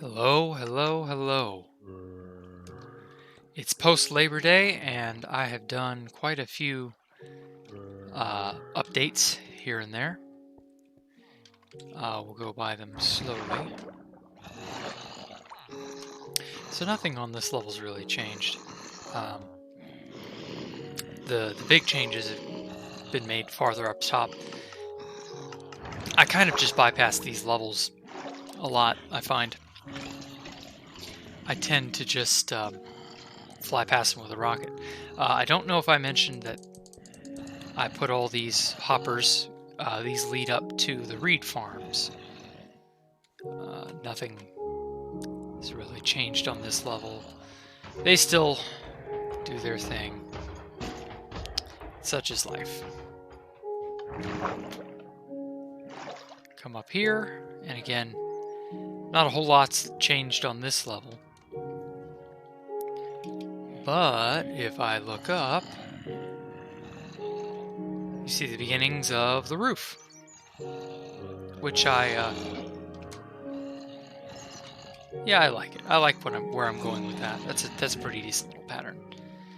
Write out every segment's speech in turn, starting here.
Hello, hello, hello. It's post Labor Day, and I have done quite a few updates here and there. We'll go by them slowly. So nothing on this level's really changed. The big changes have been made farther up top. I kind of just bypass these levels a lot, I find. I tend to just fly past them with a rocket. I don't know if I mentioned that I put all these hoppers, these lead up to the reed farms. Nothing has really changed on this level. They still do their thing. Such is life. Come up here, and again, not a whole lot's changed on this level. But if I look up, you see the beginnings of the roof, which I like it. I like where I'm going with that. That's a pretty decent little pattern.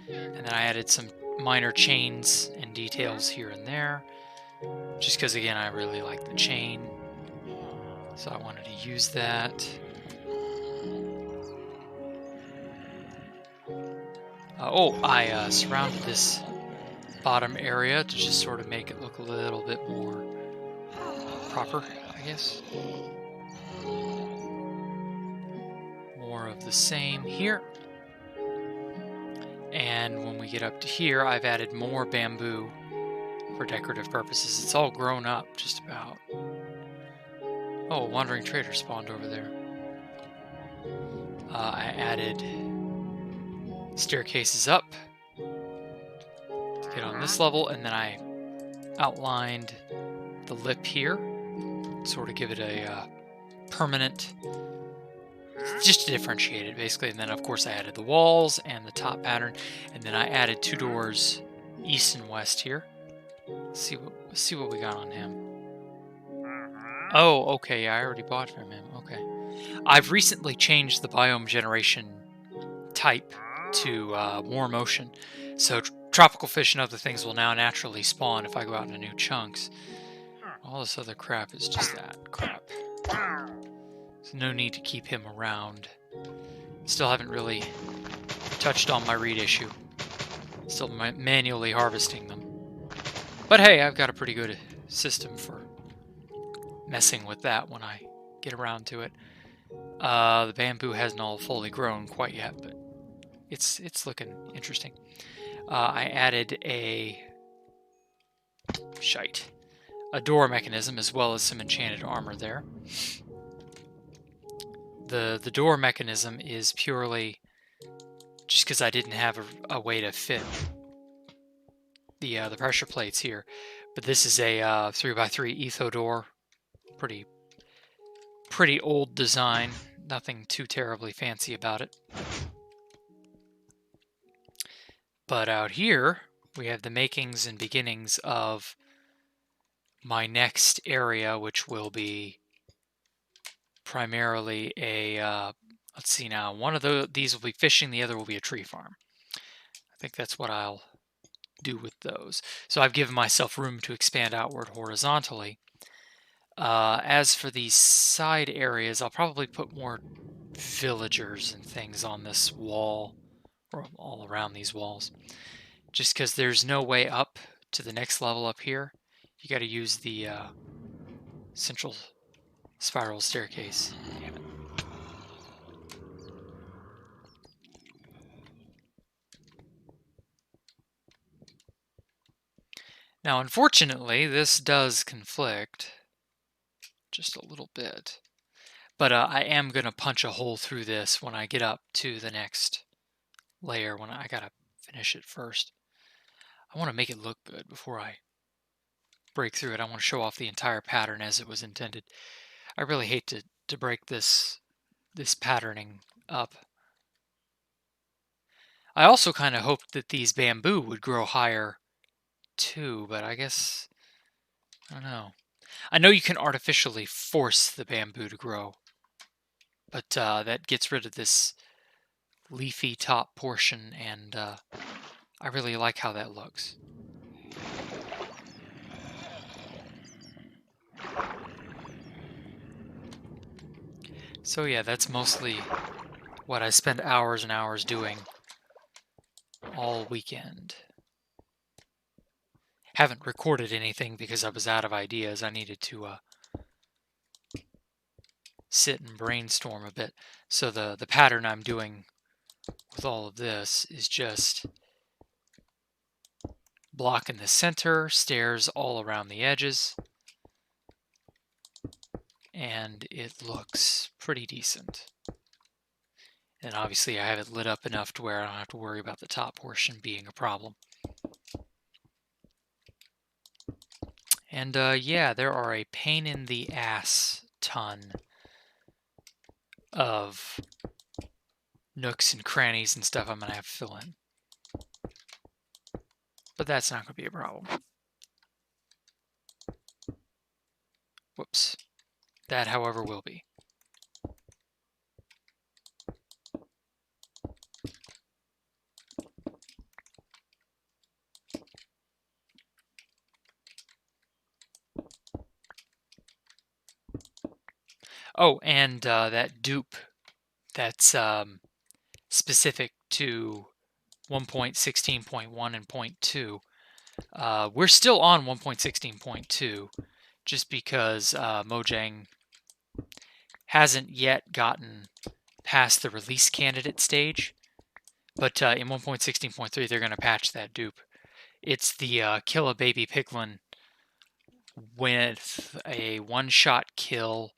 And then I added some minor chains and details here and there, just because again I really like the chain, so I wanted to use that. I surrounded this bottom area to just sort of make it look a little bit more proper, I guess. More of the same here. And when we get up to here, I've added more bamboo for decorative purposes. It's all grown up, just about. Oh, a wandering trader spawned over there. I added staircases up to get on this level, and then I outlined the lip here, sort of give it a permanent, just to differentiate it basically. And then of course I added the walls and the top pattern, and then I added 2 doors east and west here. Let's see what we got on him. Oh, okay, yeah, I already bought from him. Okay, I've recently changed the biome generation type to warm ocean, so tropical fish and other things will now naturally spawn if I go out into new chunks. All this other crap is just that crap. So no need to keep him around. Still haven't really touched on my reed issue. Still manually harvesting them. But hey, I've got a pretty good system for messing with that when I get around to it. The bamboo hasn't all fully grown quite yet, but it's looking interesting. I added a door mechanism as well as some enchanted armor there. The door mechanism is purely just because I didn't have a way to fit the pressure plates here. But this is a 3x3 etho door. Pretty old design. Nothing too terribly fancy about it. But out here, we have the makings and beginnings of my next area, which will be primarily a, let's see now, one of these will be fishing, the other will be a tree farm. I think that's what I'll do with those. So I've given myself room to expand outward horizontally. As for these side areas, I'll probably put more villagers and things on this wall, or all around these walls, just because there's no way up to the next level up here. You got to use the central spiral staircase. Damn it. Now, unfortunately, this does conflict just a little bit. But I am going to punch a hole through this when I get up to the next layer, when I got to finish it first. I want to make it look good before I break through it. I want to show off the entire pattern as it was intended. I really hate to break this patterning up. I also kind of hoped that these bamboo would grow higher too, but I guess, I don't know. I know you can artificially force the bamboo to grow but that gets rid of this leafy top portion, and I really like how that looks. So yeah, that's mostly what I spend hours and hours doing all weekend. Haven't recorded anything because I was out of ideas. I needed to sit and brainstorm a bit. So the pattern I'm doing with all of this is just block in the center, stairs all around the edges, and it looks pretty decent. And obviously I have it lit up enough to where I don't have to worry about the top portion being a problem. And yeah, there are a pain in the ass ton of nooks and crannies and stuff I'm going to have to fill in. But that's not going to be a problem. Whoops. That, however, will be. Oh, and that dupe that's specific to 1.16.1 and 0.2. We're still on 1.16.2 just because Mojang hasn't yet gotten past the release candidate stage. But in 1.16.3, they're going to patch that dupe. It's the kill a baby piglin with a one-shot kill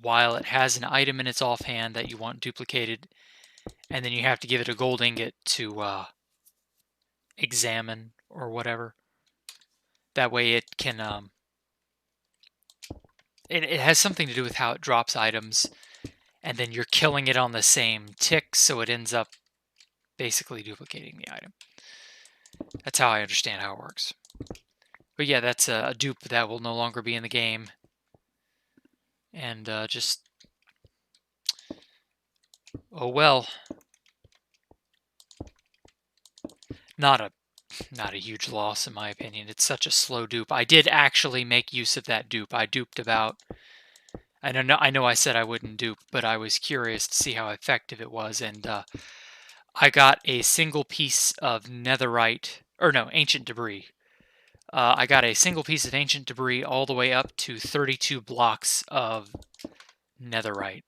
while it has an item in its offhand that you want duplicated, and then you have to give it a gold ingot to examine or whatever. That way it can... it has something to do with how it drops items, and then you're killing it on the same tick, so it ends up basically duplicating the item. That's how I understand how it works. But yeah, that's a dupe that will no longer be in the game. And just... oh well. Not a huge loss in my opinion. It's such a slow dupe. I did actually make use of that dupe. I duped about... I know I said I wouldn't dupe, but I was curious to see how effective it was, and I got a single piece of netherite, or no, ancient debris. I got a single piece of ancient debris all the way up to 32 blocks of netherite.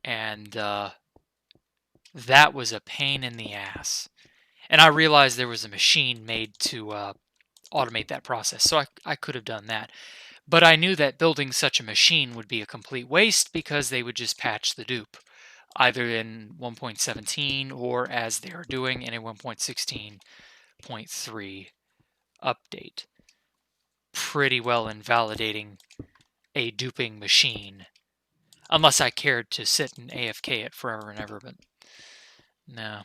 And that was a pain in the ass. And I realized there was a machine made to automate that process, so I could have done that. But I knew that building such a machine would be a complete waste because they would just patch the dupe, either in 1.17 or as they are doing in a 1.16.3 update. Pretty well invalidating a duping machine, unless I cared to sit and AFK it forever and ever, but no.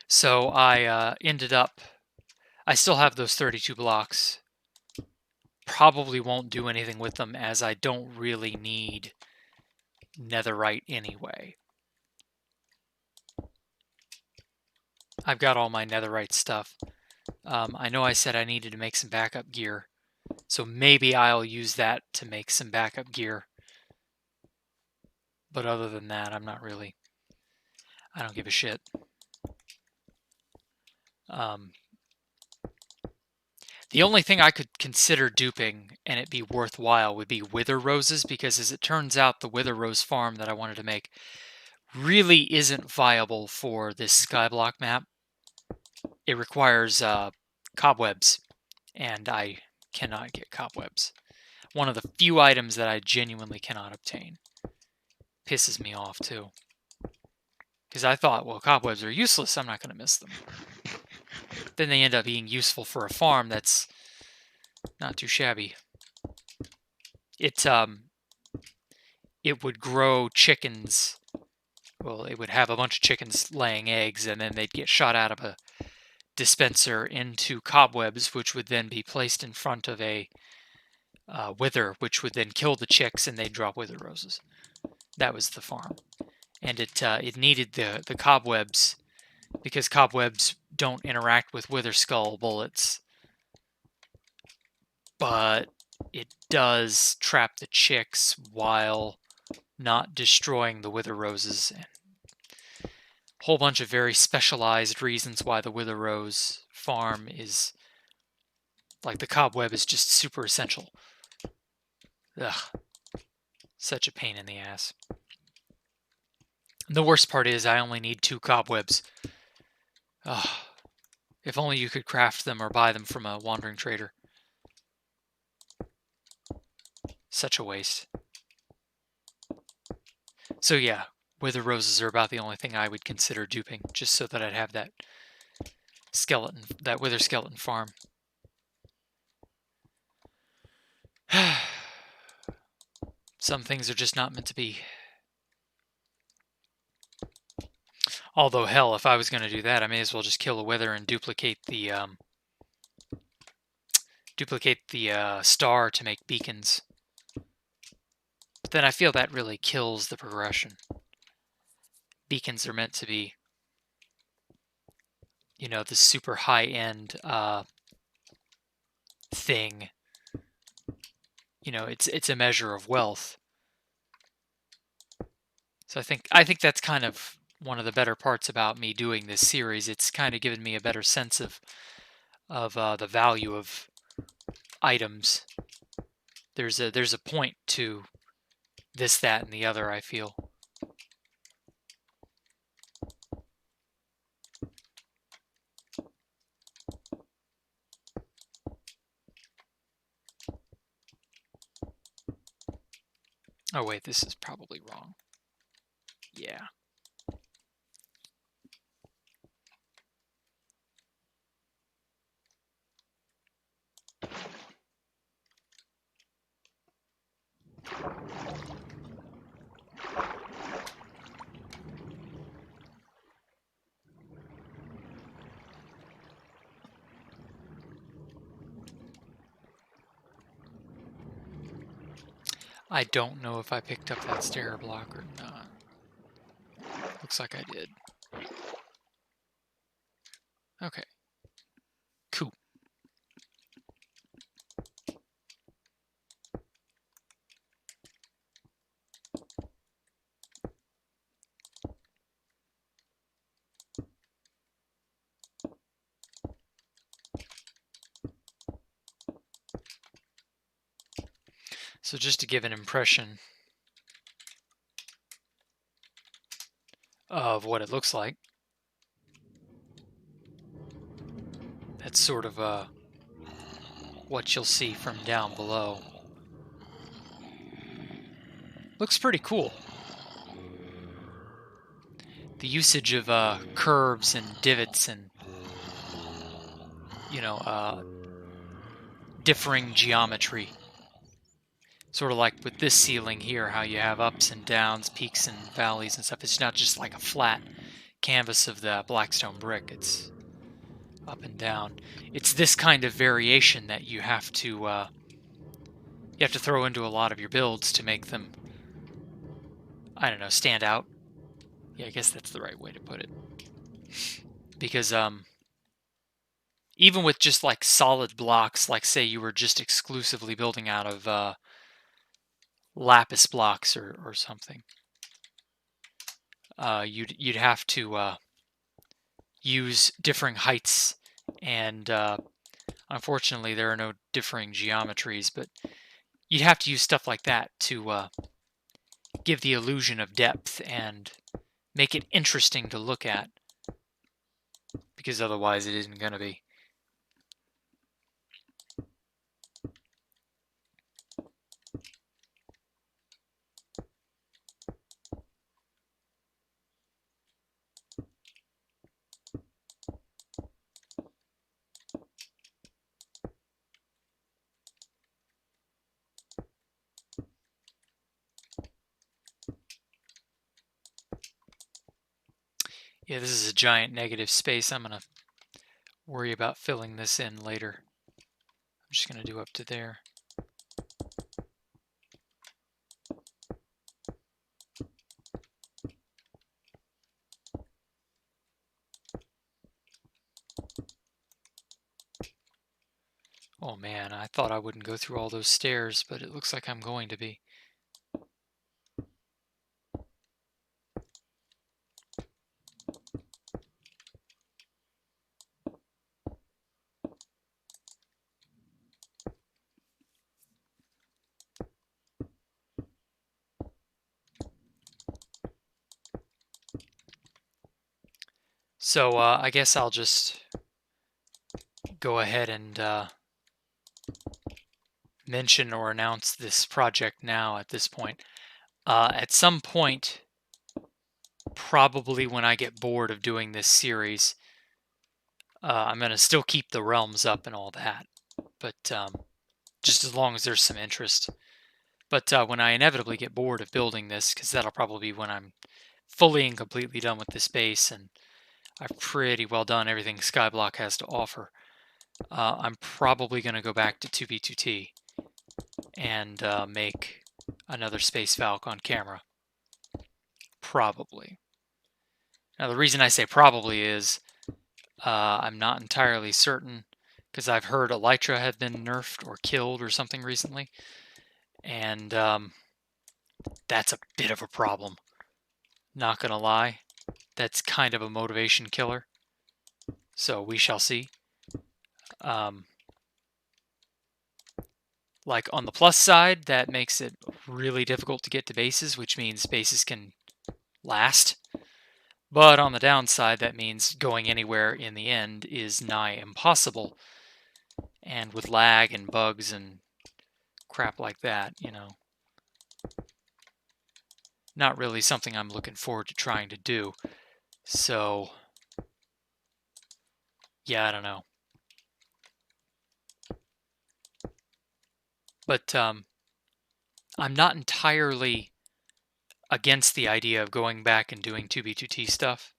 So I ended up... I still have those 32 blocks. Probably won't do anything with them as I don't really need netherite anyway. I've got all my netherite stuff. I know I said I needed to make some backup gear, so maybe I'll use that to make some backup gear. But other than that, I'm not really... I don't give a shit. The only thing I could consider duping and it be worthwhile would be wither roses, because as it turns out, the wither rose farm that I wanted to make really isn't viable for this Skyblock map. It requires cobwebs, and I cannot get cobwebs. One of the few items that I genuinely cannot obtain. Pisses me off, too. Because I thought, well, cobwebs are useless, I'm not going to miss them. Then they end up being useful for a farm that's not too shabby. It would grow chickens. Well, it would have a bunch of chickens laying eggs, and then they'd get shot out of a dispenser into cobwebs, which would then be placed in front of a wither, which would then kill the chicks and they'd drop wither roses. That was the farm. And it needed the cobwebs, because cobwebs don't interact with wither skull bullets, but it does trap the chicks while not destroying the wither roses. And a whole bunch of very specialized reasons why the wither rose farm is, like, the cobweb is just super essential. Ugh, such a pain in the ass. And the worst part is I only need 2 cobwebs. Ugh. If only you could craft them or buy them from a wandering trader. Such a waste. So yeah, wither roses are about the only thing I would consider duping, just so that I'd have that skeleton, that wither skeleton farm. Some things are just not meant to be. Although, hell, if I was going to do that, I may as well just kill a wither and duplicate the star to make beacons. But then I feel that really kills the progression. Beacons are meant to be, you know, the super high-end thing. You know, it's a measure of wealth. So I think that's kind of one of the better parts about me doing this series. It's kind of given me a better sense of the value of items. There's a point to this, that, and the other, I feel. Oh wait, this is probably wrong. Yeah. I don't know if I picked up that stair block or not. Looks like I did. Okay. Cool. So just to give an impression of what it looks like, that's sort of what you'll see from down below. Looks pretty cool. The usage of curves and divots and, you know, differing geometry. Sort of like with this ceiling here, how you have ups and downs, peaks and valleys and stuff. It's not just like a flat canvas of the blackstone brick. It's up and down. It's this kind of variation that you have to throw into a lot of your builds to make them, I don't know, stand out. Yeah, I guess that's the right way to put it. Because even with just like solid blocks, like say you were just exclusively building out of lapis blocks or something, you'd have to use differing heights, and unfortunately there are no differing geometries, but you'd have to use stuff like that to give the illusion of depth and make it interesting to look at, because otherwise it isn't going to be. Yeah, this is a giant negative space. I'm going to worry about filling this in later. I'm just going to do up to there. Oh man, I thought I wouldn't go through all those stairs, but it looks like I'm going to be. So I guess I'll just go ahead and mention or announce this project now at this point. At some point, probably when I get bored of doing this series, I'm going to still keep the realms up and all that, but just as long as there's some interest. But when I inevitably get bored of building this, because that'll probably be when I'm fully and completely done with this base and I've pretty well done everything Skyblock has to offer, I'm probably going to go back to 2B2T and make another Space Falcon on camera. Probably. Now, the reason I say probably is I'm not entirely certain, because I've heard Elytra had been nerfed or killed or something recently, and that's a bit of a problem. Not gonna lie, that's kind of a motivation killer. So we shall see. Like on the plus side, that makes it really difficult to get to bases, which means bases can last. But on the downside, that means going anywhere in the end is nigh impossible. And with lag and bugs and crap like that, you know, not really something I'm looking forward to trying to do. So, yeah, I don't know. But I'm not entirely against the idea of going back and doing 2B2T stuff.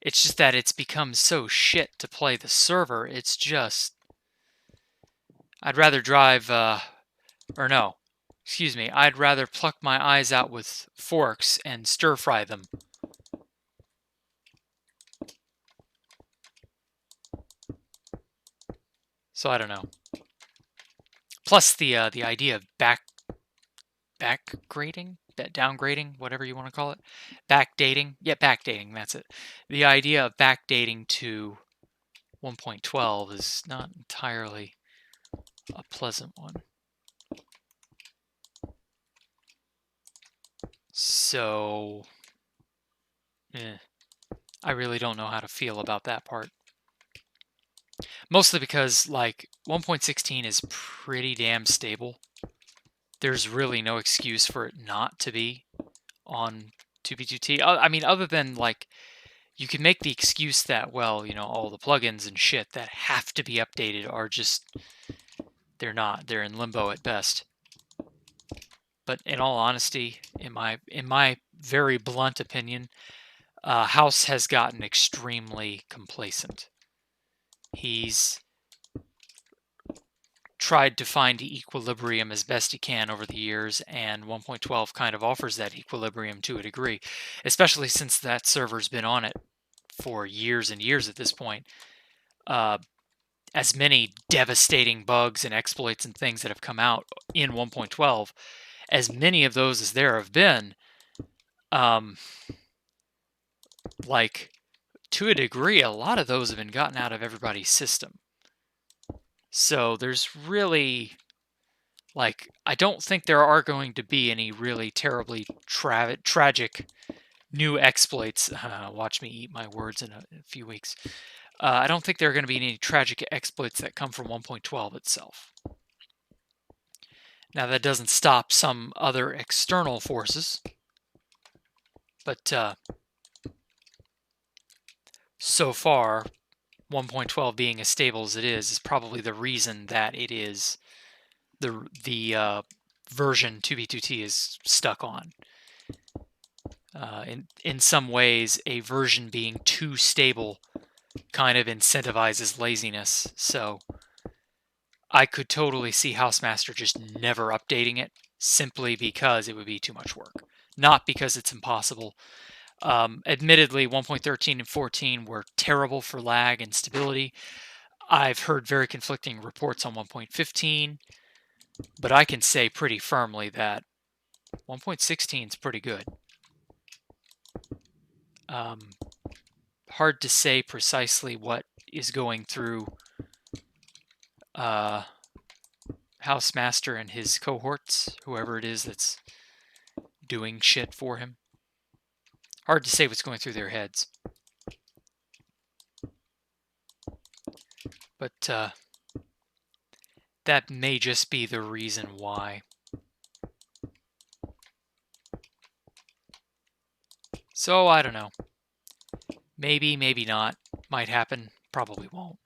It's just that it's become so shit to play the server. It's just... I'd rather drive... or no. Excuse me. I'd rather pluck my eyes out with forks and stir-fry them. So I don't know. Plus the idea of backgrading, downgrading, whatever you want to call it, backdating. Yeah, backdating. That's it. The idea of backdating to 1.12 is not entirely a pleasant one. So, I really don't know how to feel about that part. Mostly because, like, 1.16 is pretty damn stable. There's really no excuse for it not to be on 2B2T. I mean, other than, like, you can make the excuse that, well, you know, all the plugins and shit that have to be updated are just, they're not. They're in limbo at best. But in all honesty, in my very blunt opinion, House has gotten extremely complacent. He's tried to find the equilibrium as best he can over the years, and 1.12 kind of offers that equilibrium to a degree, especially since that server's been on it for years and years at this point. As many devastating bugs and exploits and things that have come out in 1.12, as many of those as there have been, like, to a degree, a lot of those have been gotten out of everybody's system. So there's really, like, I don't think there are going to be any really terribly tragic new exploits. Watch me eat my words in a few weeks. I don't think there are going to be any tragic exploits that come from 1.12 itself. Now, that doesn't stop some other external forces, but so far, 1.12 being as stable as it is probably the reason that it is the version 2B2T is stuck on. In some ways, a version being too stable kind of incentivizes laziness. So I could totally see Housemaster just never updating it simply because it would be too much work. Not because it's impossible. Admittedly, 1.13 and 14 were terrible for lag and stability. I've heard very conflicting reports on 1.15, but I can say pretty firmly that 1.16 is pretty good. Hard to say precisely what is going through Housemaster and his cohorts, whoever it is that's doing shit for him. Hard to say what's going through their heads. But that may just be the reason why. So, I don't know. Maybe, maybe not. Might happen. Probably won't.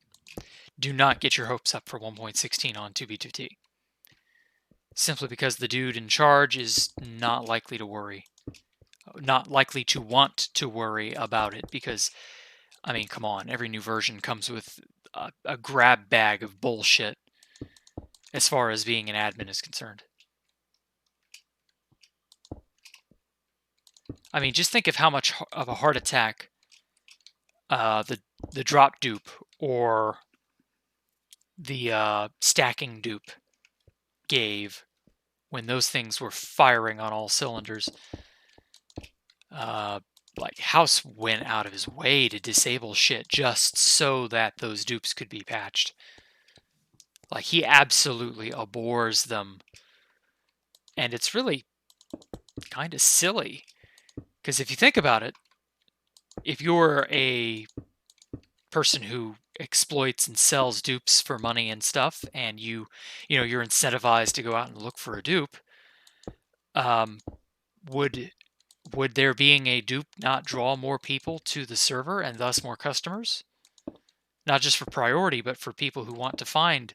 Do not get your hopes up for 1.16 on 2B2T. Simply because the dude in charge is not likely to worry. Not likely to want to worry about it because, I mean, come on. Every new version comes with a grab bag of bullshit as far as being an admin is concerned. I mean, just think of how much of a heart attack the drop dupe or the stacking dupe gave when those things were firing on all cylinders. Like, House went out of his way to disable shit just so that those dupes could be patched. Like, he absolutely abhors them. And it's really kind of silly. Because if you think about it, if you're a person who exploits and sells dupes for money and stuff, and you're incentivized to go out and look for a dupe, would there being a dupe not draw more people to the server and thus more customers? Not just for priority, but for people who want to find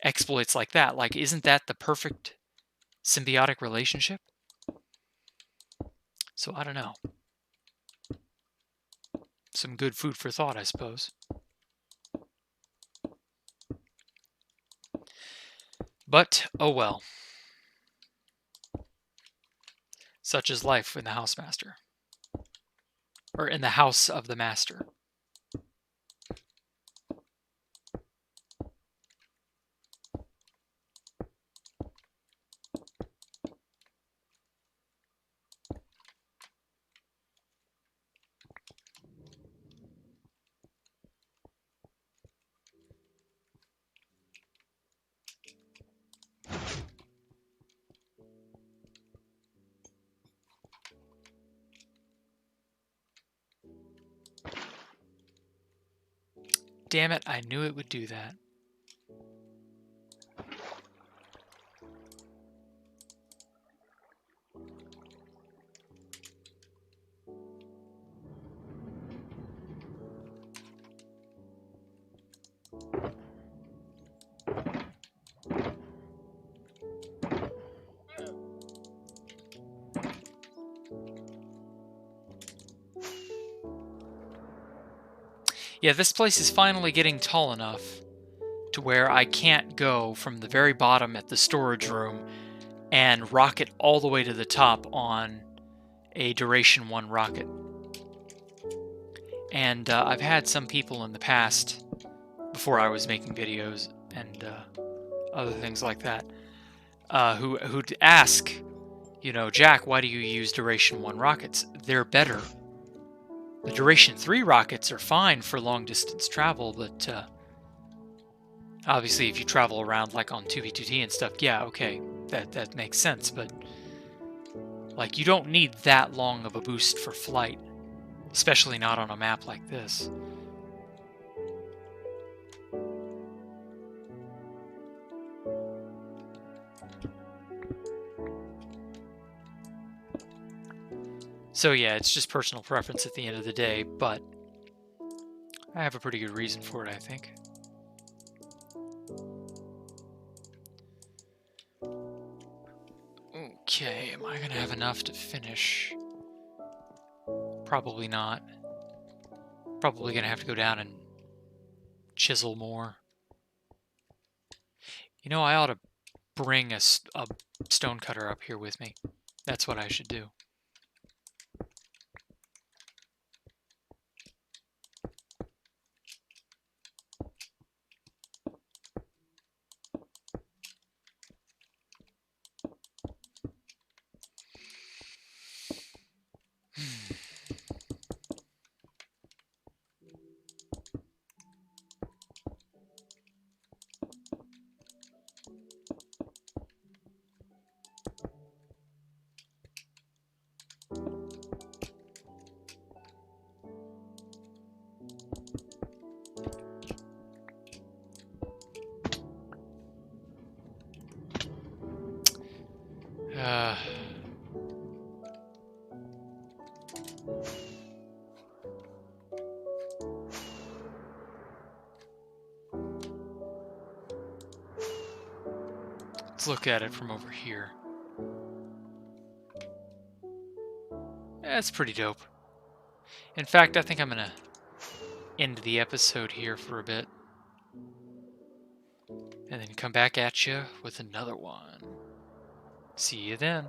exploits like that. Like, isn't that the perfect symbiotic relationship? So I don't know. Some good food for thought, I suppose. But, oh well. Such is life in the Housemaster. Or in the house of the master. Damn it, I knew it would do that. Yeah, this place is finally getting tall enough to where I can't go from the very bottom at the storage room and rocket all the way to the top on a Duration 1 rocket. And I've had some people in the past, before I was making videos and other things like that, who'd ask, Jack, why do you use Duration 1 rockets? They're better. The Duration 3 rockets are fine for long distance travel, but obviously if you travel around like on 2v2t and stuff, yeah, okay, that makes sense, but like, you don't need that long of a boost for flight, especially not on a map like this. So yeah, it's just personal preference at the end of the day, but I have a pretty good reason for it, I think. Okay, am I gonna have enough to finish? Probably not. Probably gonna have to go down and chisel more. I ought to bring a stone cutter up here with me. That's what I should do. Let's look at it from over here. That's pretty dope. In fact, I think I'm gonna end the episode here for a bit. And then come back at you with another one. See you then.